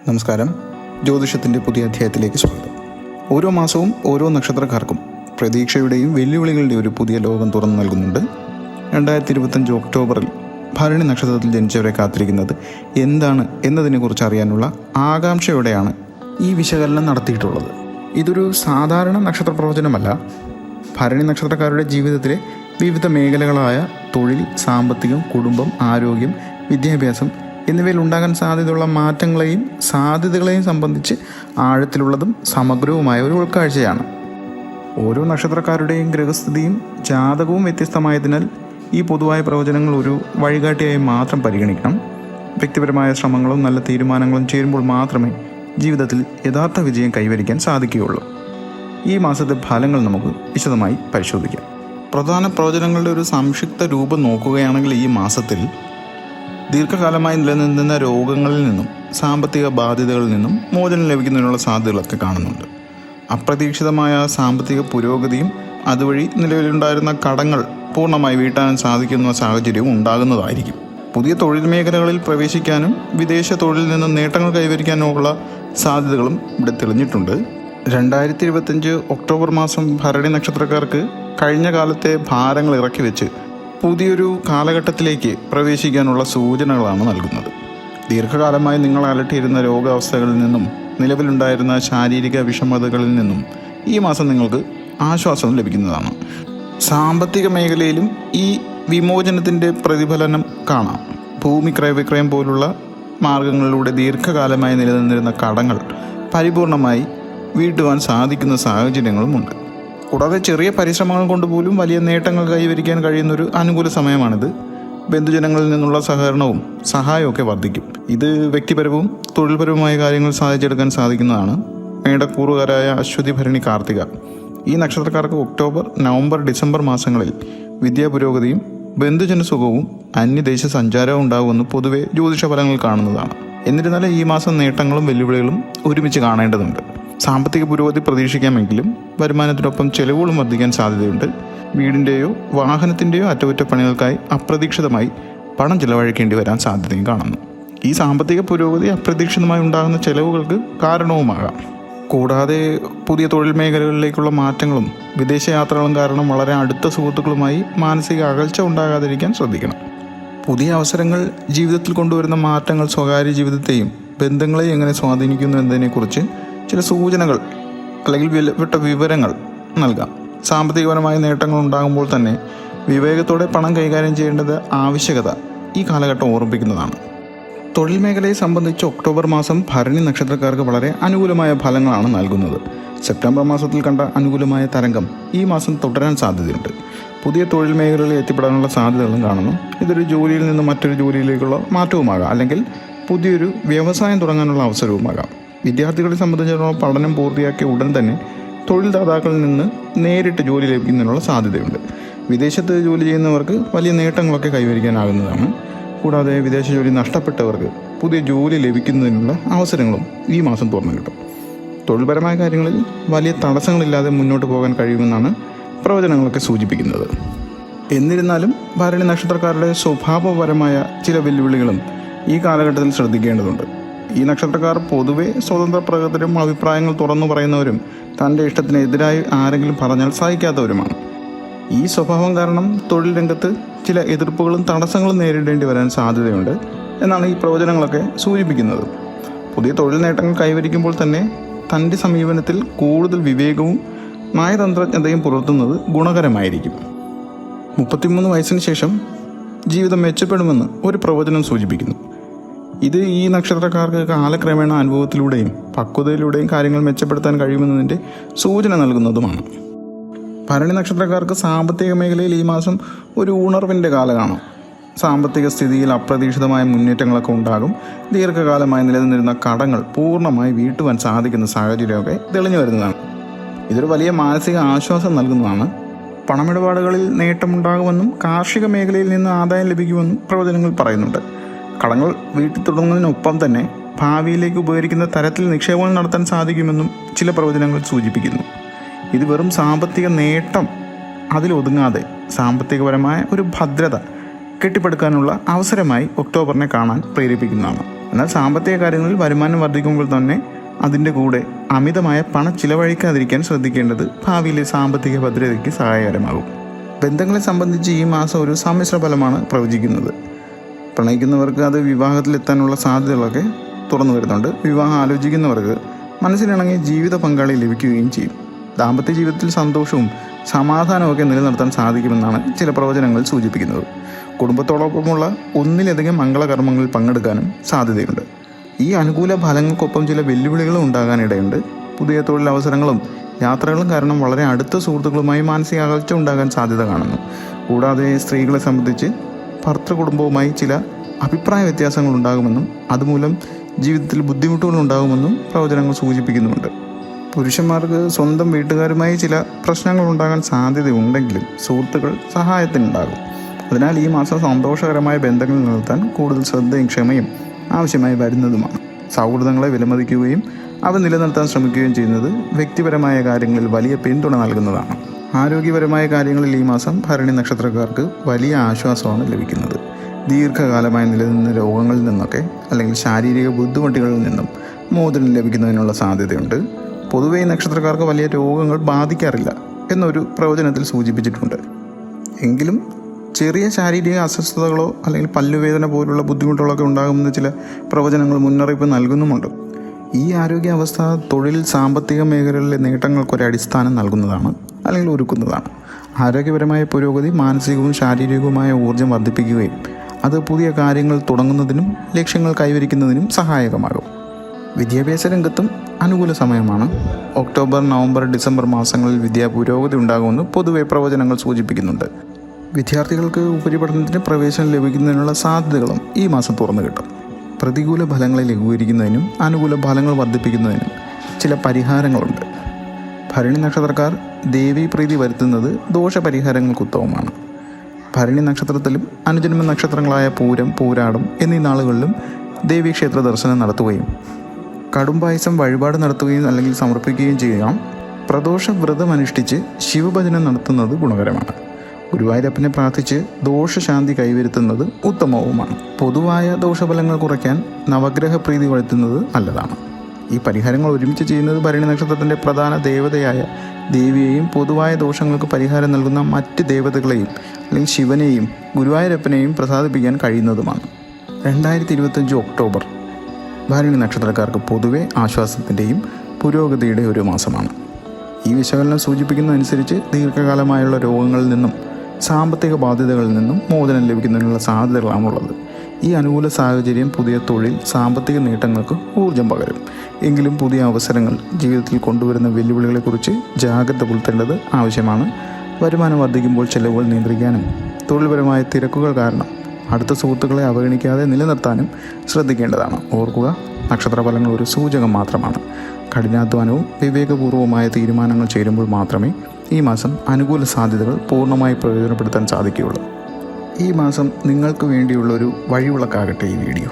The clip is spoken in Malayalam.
നമസ്കാരം. ജ്യോതിഷത്തിൻ്റെ പുതിയ അധ്യായത്തിലേക്ക് സ്വാഗതം. ഓരോ മാസവും ഓരോ നക്ഷത്രക്കാർക്കും പ്രതീക്ഷയുടെയും വെല്ലുവിളികളുടെയും ഒരു പുതിയ ലോകം തുറന്നു നൽകുന്നുണ്ട്. 2025 ഒക്ടോബറിൽ ഭരണി നക്ഷത്രത്തിൽ ജനിച്ചവരെ കാത്തിരിക്കുന്നത് എന്താണ് എന്നതിനെക്കുറിച്ച് അറിയാനുള്ള ആകാംക്ഷയോടെയാണ് ഈ വിശകലനം നടത്തിയിട്ടുള്ളത്. ഇതൊരു സാധാരണ നക്ഷത്ര പ്രവചനമല്ല. ഭരണി നക്ഷത്രക്കാരുടെ ജീവിതത്തിലെ വിവിധ മേഖലകളായ തൊഴിൽ, സാമ്പത്തികം, കുടുംബം, ആരോഗ്യം, വിദ്യാഭ്യാസം എന്നിവയിൽ ഉണ്ടാകാൻ സാധ്യതയുള്ള മാറ്റങ്ങളെയും സാധ്യതകളെയും സംബന്ധിച്ച് ആഴത്തിലുള്ളതും സമഗ്രവുമായ ഒരു ഉൾക്കാഴ്ചയാണ്. ഓരോ നക്ഷത്രക്കാരുടെയും ഗ്രഹസ്ഥിതിയും ജാതകവും വ്യത്യസ്തമായതിനാൽ ഈ പൊതുവായ പ്രവചനങ്ങൾ ഒരു വഴികാട്ടിയായി മാത്രം പരിഗണിക്കണം. വ്യക്തിപരമായ ശ്രമങ്ങളും നല്ല തീരുമാനങ്ങളും ചേരുമ്പോൾ മാത്രമേ ജീവിതത്തിൽ യഥാർത്ഥ വിജയം കൈവരിക്കാൻ സാധിക്കുകയുള്ളൂ. ഈ മാസത്തെ ഫലങ്ങൾ നമുക്ക് വിശദമായി പരിശോധിക്കാം. പ്രധാന പ്രവചനങ്ങളുടെ ഒരു സംക്ഷിപ്ത രൂപം നോക്കുകയാണെങ്കിൽ ഈ മാസത്തിൽ ദീർഘകാലമായി നിലനിന്നിരുന്ന രോഗങ്ങളിൽ നിന്നും സാമ്പത്തിക ബാധ്യതകളിൽ നിന്നും മോചനം ലഭിക്കുന്നതിനുള്ള സാധ്യതകളൊക്കെ കാണുന്നുണ്ട്. അപ്രതീക്ഷിതമായ സാമ്പത്തിക പുരോഗതിയും അതുവഴി നിലവിലുണ്ടായിരുന്ന കടങ്ങൾ പൂർണ്ണമായി വീട്ടാൻ സാധിക്കുന്ന സാഹചര്യവും ഉണ്ടാകുന്നതായിരിക്കും. പുതിയ തൊഴിൽ മേഖലകളിൽ പ്രവേശിക്കാനും വിദേശ തൊഴിലിൽ നിന്ന് നേട്ടങ്ങൾ കൈവരിക്കാനുമുള്ള സാധ്യതകളും ഇവിടെ തെളിഞ്ഞിട്ടുണ്ട്. 2025 ഒക്ടോബർ മാസം ഭരണി നക്ഷത്രക്കാർക്ക് കഴിഞ്ഞ കാലത്തെ ഭാരങ്ങൾ ഇറക്കി വെച്ച് പുതിയൊരു കാലഘട്ടത്തിലേക്ക് പ്രവേശിക്കാനുള്ള സൂചനകളാണ് നൽകുന്നത്. ദീർഘകാലമായി നിങ്ങൾ അലട്ടിയിരുന്ന രോഗാവസ്ഥകളിൽ നിന്നും നിലവിലുണ്ടായിരുന്ന ശാരീരിക വിഷമതകളിൽ നിന്നും ഈ മാസം നിങ്ങൾക്ക് ആശ്വാസം ലഭിക്കുന്നതാണ്. സാമ്പത്തിക മേഖലയിലും ഈ വിമോചനത്തിൻ്റെ പ്രതിഫലനം കാണാം. ഭൂമി ക്രയവിക്രയം പോലുള്ള മാർഗങ്ങളിലൂടെ ദീർഘകാലമായി നിലനിന്നിരുന്ന കടങ്ങൾ പരിപൂർണമായി വീട്ടുവാൻ സാധിക്കുന്ന സാഹചര്യങ്ങളുമുണ്ട്. കൂടാതെ ചെറിയ പരിശ്രമങ്ങൾ കൊണ്ടുപോലും വലിയ നേട്ടങ്ങൾ കൈവരിക്കാൻ കഴിയുന്നൊരു അനുകൂല സമയമാണിത്. ബന്ധുജനങ്ങളിൽ നിന്നുള്ള സഹകരണവും സഹായവും വർദ്ധിക്കും. ഇത് വ്യക്തിപരവും തൊഴിൽപരവുമായ കാര്യങ്ങൾ സാധിച്ചെടുക്കാൻ സാധിക്കുന്നതാണ്. മേടക്കൂറുകാരായ അശ്വതി, ഭരണി, കാർത്തിക ഈ നക്ഷത്രക്കാർക്ക് ഒക്ടോബർ, നവംബർ, ഡിസംബർ മാസങ്ങളിൽ വിദ്യാപുരോഗതിയും ബന്ധുജനസുഖവും അന്യദേശ സഞ്ചാരവും ഉണ്ടാകുമെന്ന് പൊതുവെ ജ്യോതിഷ ഫലങ്ങൾ കാണുന്നതാണ്. എന്നിരുന്നാലും ഈ മാസം നേട്ടങ്ങളും വെല്ലുവിളികളും ഒരുമിച്ച് കാണേണ്ടതുണ്ട്. സാമ്പത്തിക പുരോഗതി പ്രതീക്ഷിക്കാമെങ്കിലും വരുമാനത്തിനൊപ്പം ചെലവുകളും വർദ്ധിക്കാൻ സാധ്യതയുണ്ട്. വീടിൻ്റെയോ വാഹനത്തിൻ്റെയോ അറ്റകുറ്റപ്പണികൾക്കായി അപ്രതീക്ഷിതമായി പണം ചിലവഴിക്കേണ്ടി വരാൻ സാധ്യതയും കാണുന്നു. ഈ സാമ്പത്തിക പുരോഗതി അപ്രതീക്ഷിതമായി ഉണ്ടാകുന്ന ചെലവുകൾക്ക് കാരണവുമാകാം. കൂടാതെ പുതിയ തൊഴിൽ മേഖലകളിലേക്കുള്ള മാറ്റങ്ങളും വിദേശയാത്രകളും കാരണം വളരെ അടുത്ത സുഹൃത്തുക്കളുമായി മാനസിക അകൽച്ച ഉണ്ടാകാതിരിക്കാൻ ശ്രദ്ധിക്കണം. പുതിയ അവസരങ്ങൾ ജീവിതത്തിൽ കൊണ്ടുവരുന്ന മാറ്റങ്ങൾ സ്വകാര്യ ജീവിതത്തെയും ബന്ധങ്ങളെയും എങ്ങനെ സ്വാധീനിക്കുന്നു എന്നതിനെക്കുറിച്ച് ചില സൂചനകൾ അല്ലെങ്കിൽ വിലപ്പെട്ട വിവരങ്ങൾ നൽകാം. സാമ്പത്തികപരമായ നേട്ടങ്ങൾ ഉണ്ടാകുമ്പോൾ തന്നെ വിവേകത്തോടെ പണം കൈകാര്യം ചെയ്യേണ്ടത് ആവശ്യകത ഈ കാലഘട്ടം ഓർമ്മിപ്പിക്കുന്നതാണ്. തൊഴിൽ മേഖലയെ സംബന്ധിച്ച് ഒക്ടോബർ മാസം ഭരണി നക്ഷത്രക്കാർക്ക് വളരെ അനുകൂലമായ ഫലങ്ങളാണ് നൽകുന്നത്. സെപ്റ്റംബർ മാസത്തിൽ കണ്ട അനുകൂലമായ തരംഗം ഈ മാസം തുടരാൻ സാധ്യതയുണ്ട്. പുതിയ തൊഴിൽ മേഖലകളിൽ എത്തിപ്പെടാനുള്ള സാധ്യതകളും കാണുന്നു. ഇതൊരു ജോലിയിൽ നിന്ന് മറ്റൊരു ജോലിയിലേക്കുള്ള മാറ്റവുമാകാം, അല്ലെങ്കിൽ പുതിയൊരു വ്യവസായം തുടങ്ങാനുള്ള അവസരവുമാകാം. വിദ്യാർത്ഥികളെ സംബന്ധിച്ചിടത്തോളം പഠനം പൂർത്തിയാക്കിയ ഉടൻ തന്നെ തൊഴിൽദാതാക്കളിൽ നിന്ന് നേരിട്ട് ജോലി ലഭിക്കുന്നതിനുള്ള സാധ്യതയുണ്ട്. വിദേശത്ത് ജോലി ചെയ്യുന്നവർക്ക് വലിയ നേട്ടങ്ങളൊക്കെ കൈവരിക്കാനാകുന്നതാണ്. കൂടാതെ വിദേശ ജോലി നഷ്ടപ്പെട്ടവർക്ക് പുതിയ ജോലി ലഭിക്കുന്നതിനുള്ള അവസരങ്ങളും ഈ മാസം തുറന്നു കിട്ടും. തൊഴിൽപരമായ കാര്യങ്ങളിൽ വലിയ തടസ്സങ്ങളില്ലാതെ മുന്നോട്ട് പോകാൻ കഴിയുമെന്നാണ് പ്രവചനങ്ങളൊക്കെ സൂചിപ്പിക്കുന്നത്. എന്നിരുന്നാലും ഭരണി നക്ഷത്രക്കാരുടെ സ്വഭാവപരമായ ചില വെല്ലുവിളികളും ഈ കാലഘട്ടത്തിൽ ശ്രദ്ധിക്കേണ്ടതുണ്ട്. ഈ നക്ഷത്രക്കാർ പൊതുവെ സ്വതന്ത്ര പ്രകൃതരും അഭിപ്രായങ്ങൾ തുറന്നു പറയുന്നവരും തൻ്റെ ഇഷ്ടത്തിനെതിരായി ആരെങ്കിലും പറഞ്ഞാൽ സഹിക്കാത്തവരുമാണ്. ഈ സ്വഭാവം കാരണം തൊഴിൽ രംഗത്ത് ചില എതിർപ്പുകളും തടസ്സങ്ങളും നേരിടേണ്ടി വരാൻ സാധ്യതയുണ്ട് എന്നാണ് ഈ പ്രവചനങ്ങളൊക്കെ സൂചിപ്പിക്കുന്നത്. പുതിയ തൊഴിൽ നേട്ടങ്ങൾ കൈവരിക്കുമ്പോൾ തന്നെ തൻ്റെ സമീപനത്തിൽ കൂടുതൽ വിവേകവും നയതന്ത്രജ്ഞതയും പുലർത്തുന്നത് ഗുണകരമായിരിക്കും. 33 വയസ്സിന് ശേഷം ജീവിതം മെച്ചപ്പെടുമെന്ന് ഒരു പ്രവചനം സൂചിപ്പിക്കുന്നു. ഇത് ഈ നക്ഷത്രക്കാർക്ക് കാലക്രമേണ അനുഭവത്തിലൂടെയും പക്വതയിലൂടെയും കാര്യങ്ങൾ മെച്ചപ്പെടുത്താൻ കഴിയുമെന്നതിൻ്റെ സൂചന നൽകുന്നതുമാണ്. ഭരണി നക്ഷത്രക്കാർക്ക് സാമ്പത്തിക മേഖലയിൽ ഈ മാസം ഒരു ഉണർവിൻ്റെ കാലമാണ്. സാമ്പത്തിക സ്ഥിതിയിൽ അപ്രതീക്ഷിതമായ മുന്നേറ്റങ്ങളൊക്കെ ഉണ്ടാകും. ദീർഘകാലമായി നിലനിന്നിരുന്ന കടങ്ങൾ പൂർണ്ണമായി വീട്ടുവാൻ സാധിക്കുന്ന സാഹചര്യമൊക്കെ തെളിഞ്ഞു വരുന്നതാണ്. ഇതൊരു വലിയ മാനസിക ആശ്വാസം നൽകുന്നതാണ്. പണമിടപാടുകളിൽ നേട്ടമുണ്ടാകുമെന്നും കാർഷിക മേഖലയിൽ നിന്ന് ആദായം ലഭിക്കുമെന്നും പ്രവചനങ്ങൾ പറയുന്നുണ്ട്. കടങ്ങൾ വീട്ടിൽ തുടങ്ങുന്നതിനൊപ്പം തന്നെ ഭാവിയിലേക്ക് ഉപകരിക്കുന്ന തരത്തിൽ നിക്ഷേപങ്ങൾ നടത്താൻ സാധിക്കുമെന്നും ചില പ്രവചനങ്ങൾ സൂചിപ്പിക്കുന്നു. ഇത് വെറും സാമ്പത്തിക നേട്ടം അതിലൊതുങ്ങാതെ സാമ്പത്തികപരമായ ഒരു ഭദ്രത കെട്ടിപ്പടുക്കാനുള്ള അവസരമായി ഒക്ടോബറിനെ കാണാൻ പ്രേരിപ്പിക്കുന്നതാണ്. എന്നാൽ സാമ്പത്തിക കാര്യങ്ങളിൽ വരുമാനം വർദ്ധിക്കുമ്പോൾ തന്നെ അതിൻ്റെ കൂടെ അമിതമായ പണം ചിലവഴിക്കാതിരിക്കാൻ ശ്രദ്ധിക്കേണ്ടത് ഭാവിയിലെ സാമ്പത്തിക ഭദ്രതയ്ക്ക് സഹായകരമാകും. ബന്ധങ്ങളെ സംബന്ധിച്ച് ഈ മാസം ഒരു സമ്മിശ്ര ഫലമാണ് പ്രവചിക്കുന്നത്. പ്രണയിക്കുന്നവർക്ക് അത് വിവാഹത്തിലെത്താനുള്ള സാധ്യതകളൊക്കെ തുറന്നു വരുന്നുണ്ട്. വിവാഹം ആലോചിക്കുന്നവർക്ക് മനസ്സിലിണങ്ങിയ ജീവിത പങ്കാളി ലഭിക്കുകയും ചെയ്യും. ദാമ്പത്യ ജീവിതത്തിൽ സന്തോഷവും സമാധാനമൊക്കെ നിലനിർത്താൻ സാധിക്കുമെന്നാണ് ചില പ്രവചനങ്ങൾ സൂചിപ്പിക്കുന്നത്. കുടുംബത്തോടൊപ്പമുള്ള ഒന്നിലധികം മംഗളകർമ്മങ്ങളിൽ പങ്കെടുക്കാനും സാധ്യതയുണ്ട്. ഈ അനുകൂല ഫലങ്ങൾക്കൊപ്പം ചില വെല്ലുവിളികളും ഉണ്ടാകാനിടയുണ്ട്. പുതിയ തൊഴിലവസരങ്ങളും യാത്രകളും കാരണം വളരെ അടുത്ത സുഹൃത്തുക്കളുമായി മാനസിക അകൽച്ച ഉണ്ടാകാൻ സാധ്യത കാണുന്നു. കൂടാതെ സ്ത്രീകളെ സംബന്ധിച്ച് ഭർത്തൃകുടുംബവുമായി ചില അഭിപ്രായ വ്യത്യാസങ്ങൾ ഉണ്ടാകുമെന്നും അതുമൂലം ജീവിതത്തിൽ ബുദ്ധിമുട്ടുകൾ ഉണ്ടാകുമെന്നും പ്രവചനങ്ങൾ സൂചിപ്പിക്കുന്നുമുണ്ട്. പുരുഷന്മാർക്ക് സ്വന്തം വീട്ടുകാരുമായി ചില പ്രശ്നങ്ങൾ ഉണ്ടാകാൻ സാധ്യതയുണ്ടെങ്കിലും സുഹൃത്തുക്കൾ സഹായത്തിനുണ്ടാകും. അതിനാൽ ഈ മാസം സന്തോഷകരമായ ബന്ധങ്ങൾ നിലനിർത്താൻ കൂടുതൽ ശ്രദ്ധയും ക്ഷമയും ആവശ്യമായി വരുന്നതുമാണ്. സൗഹൃദങ്ങളെ വിലമതിക്കുകയും അവ നിലനിർത്താൻ ശ്രമിക്കുകയും ചെയ്യുന്നത് വ്യക്തിപരമായ കാര്യങ്ങളിൽ വലിയ പിന്തുണ നൽകുന്നതാണ്. ആരോഗ്യപരമായ കാര്യങ്ങളിൽ ഈ മാസം ഭരണി നക്ഷത്രക്കാർക്ക് വലിയ ആശ്വാസമാണ് ലഭിക്കുന്നത്. ദീർഘകാലമായി നിലനിന്ന രോഗങ്ങളിൽ നിന്നൊക്കെ അല്ലെങ്കിൽ ശാരീരിക ബുദ്ധിമുട്ടുകളിൽ നിന്നും മോചനം ലഭിക്കുന്നതിനുള്ള സാധ്യതയുണ്ട്. പൊതുവെ ഈ നക്ഷത്രക്കാർക്ക് വലിയ രോഗങ്ങൾ ബാധിക്കാറില്ല എന്നൊരു പ്രവചനത്തിൽ സൂചിപ്പിച്ചിട്ടുണ്ട്. എങ്കിലും ചെറിയ ശാരീരിക അസ്വസ്ഥതകളോ അല്ലെങ്കിൽ പല്ലുവേദന പോലുള്ള ബുദ്ധിമുട്ടുകളൊക്കെ ഉണ്ടാകുമെന്ന് ചില പ്രവചനങ്ങൾ മുന്നറിയിപ്പ് നൽകുന്നുമുണ്ട്. ഈ ആരോഗ്യാവസ്ഥ തൊഴിൽ, സാമ്പത്തിക മേഖലകളിലെ നേട്ടങ്ങൾക്കൊരു അടിസ്ഥാനം നൽകുന്നതാണ് അല്ലെങ്കിൽ ഒരുക്കുന്നതാണ്. ആരോഗ്യപരമായ പുരോഗതി മാനസികവും ശാരീരികവുമായ ഊർജ്ജം വർദ്ധിപ്പിക്കുകയും അത് പുതിയ കാര്യങ്ങൾ തുടങ്ങുന്നതിനും ലക്ഷ്യങ്ങൾ കൈവരിക്കുന്നതിനും സഹായകമാകും. വിദ്യാഭ്യാസ രംഗത്തും അനുകൂല സമയമാണ്. ഒക്ടോബർ, നവംബർ, ഡിസംബർ മാസങ്ങളിൽ പുരോഗതി ഉണ്ടാകുമെന്ന് പൊതുവെ പ്രവചനങ്ങൾ സൂചിപ്പിക്കുന്നുണ്ട്. വിദ്യാർത്ഥികൾക്ക് ഉപരിപഠനത്തിന് പ്രവേശനം ലഭിക്കുന്നതിനുള്ള സാധ്യതകളും ഈ മാസം തുറന്നു കിട്ടും. പ്രതികൂല ഫലങ്ങളെ ലഘൂകരിക്കുന്നതിനും അനുകൂല ഫലങ്ങൾ വർദ്ധിപ്പിക്കുന്നതിനും ചില പരിഹാരങ്ങളുണ്ട്. ഭരണി നക്ഷത്രക്കാർ ദേവീപ്രീതി വരുത്തുന്നത് ദോഷപരിഹാരങ്ങൾക്ക് ഉത്തമമാണ്. ഭരണി നക്ഷത്രത്തിലും അനുജന്മ നക്ഷത്രങ്ങളായ പൂരം, പൂരാടം എന്നീ നാളുകളിലും ദേവീക്ഷേത്ര ദർശനം നടത്തുകയും കടുംപായസം വഴിപാട് നടത്തുകയും അല്ലെങ്കിൽ സമർപ്പിക്കുകയും ചെയ്യാം. പ്രദോഷ വ്രതം അനുഷ്ഠിച്ച് ശിവഭജനം നടത്തുന്നത് ഗുണകരമാണ്. ഗുരുവായൂരപ്പനെ പ്രാർത്ഥിച്ച് ദോഷശാന്തി കൈവരുത്തുന്നത് ഉത്തമവുമാണ്. പൊതുവായ ദോഷഫലങ്ങൾ കുറയ്ക്കാൻ നവഗ്രഹ പ്രീതി വരുത്തുന്നത് നല്ലതാണ്. ഈ പരിഹാരങ്ങൾ ഒരുമിച്ച് ചെയ്യുന്നത് ഭരണി നക്ഷത്രത്തിൻ്റെ പ്രധാന ദേവതയായ ദേവിയെയും പൊതുവായ ദോഷങ്ങൾക്ക് പരിഹാരം നൽകുന്ന മറ്റ് ദേവതകളെയും അല്ലെങ്കിൽ ശിവനെയും ഗുരുവായൂരപ്പനെയും പ്രസാദിപ്പിക്കാൻ കഴിയുന്നതുമാണ്. 2025 ഒക്ടോബർ ഭരണി നക്ഷത്രക്കാർക്ക് പൊതുവെ ആശ്വാസത്തിൻ്റെയും പുരോഗതിയുടെ ഒരു മാസമാണ്. ഈ വിശകലനം സൂചിപ്പിക്കുന്നതനുസരിച്ച് ദീർഘകാലമായുള്ള രോഗങ്ങളിൽ നിന്നും സാമ്പത്തിക ബാധ്യതകളിൽ നിന്നും മോചനം ലഭിക്കുന്നതിനുള്ള സാധ്യതകളാണുള്ളത്. ഈ അനുകൂല സാഹചര്യം പുതിയ തൊഴിൽ, സാമ്പത്തിക നേട്ടങ്ങൾക്ക് ഊർജം പകരും. എങ്കിലും പുതിയ അവസരങ്ങൾ ജീവിതത്തിൽ കൊണ്ടുവരുന്ന വെല്ലുവിളികളെക്കുറിച്ച് ജാഗ്രത പുലർത്തേണ്ടത് ആവശ്യമാണ്. വരുമാനം വർദ്ധിക്കുമ്പോൾ ചെലവുകൾ നിയന്ത്രിക്കാനും തൊഴിൽപരമായ തിരക്കുകൾ കാരണം അടുത്ത സുഹൃത്തുക്കളെ അവഗണിക്കാതെ നിലനിർത്താനും ശ്രദ്ധിക്കേണ്ടതാണ്. ഓർക്കുക, നക്ഷത്രഫലങ്ങൾ ഒരു സൂചകം മാത്രമാണ്. കഠിനാധ്വാനവും വിവേകപൂർവമായ തീരുമാനങ്ങൾ ചേരുമ്പോൾ മാത്രമേ ഈ മാസം അനുകൂല സാധ്യതകൾ പൂർണ്ണമായി പ്രയോജനപ്പെടുത്താൻ സാധിക്കുകയുള്ളൂ. ഈ മാസം നിങ്ങൾക്ക് വേണ്ടിയുള്ള ഒരു വഴിവിളക്കാകട്ടെ ഈ വീഡിയോ.